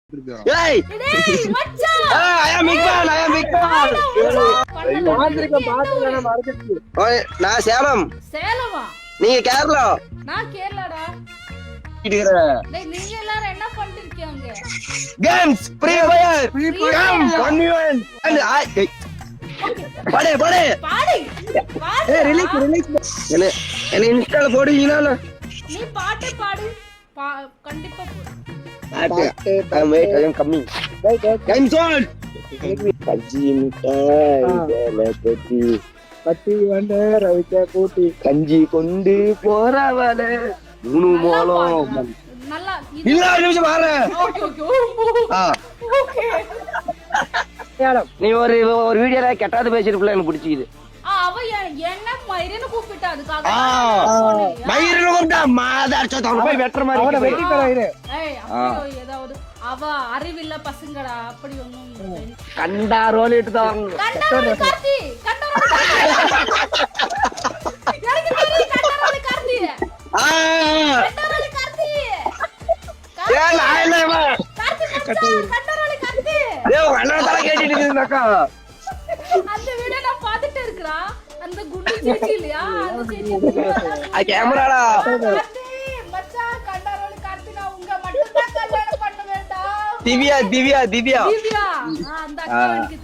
ஏய் டேய் மச்சான் ஐ அம் பிக் மேன் நான் சேலம் சேலமா நீங்க கேரளா நான் கேரளாடா இருக்கிற டேய் நீங்க எல்லாரும் என்ன பண்ணிட்டு இருக்கீங்க games free fire camp 1v1 and பாடு பாடி ஏய் ரிலீஸ் என்ன இன்ஸ்டால போடுவீங்களா நீ பாட்டு பாடு கண்டிப்பா போடு பாட்டு I'm wait I am coming games on கஞ்சி மிட்டாய் பட்டி வண்ட ரவிக்க கூட்டி கஞ்சி கொண்டு போறவளே மூணு மோளம் நல்லா இல்ல ஒரு நிமிஷம் பாரு ஓகே ஓகே நீ ஒரு வீடியோல கெட்டாத பேசிருப்பல எனக்கு பிடிச்சிக்குது அவ என்ன மயிரன்னு கூப்பிட்டா அதுக்காக மயிரன்னு கூப்பிட்டா மாதார் சோதம் போய் வெட்டற மாதிரி அவன வெட்டி தராயிரு ஏய் அப்படி ஏதாவது அவ அறிவில்ல பசங்கடா அப்படி ஒண்ணும் கண்டா ரோல் இட்டு தான் கண்டரோலி கார்த்தி கண்டரோலி கார்த்தி ஏ லாயலமா கண்டரோலி கார்த்தி டேய் அண்ணா தல கேட்டிட்டு இருக்கா அந்த வீடியோ நான் பாத்துட்டு இருக்கறா அந்த குண்டு சேச்சி இல்லையா அந்த சேச்சி ஆ கேமராடா மச்சான் கண்டரோலி கார்த்தி நான் உங்க மட்டும் தான் கல்யாணம் பண்ண வேண்டாம் திவ்யா அந்த அக்கா எனக்கு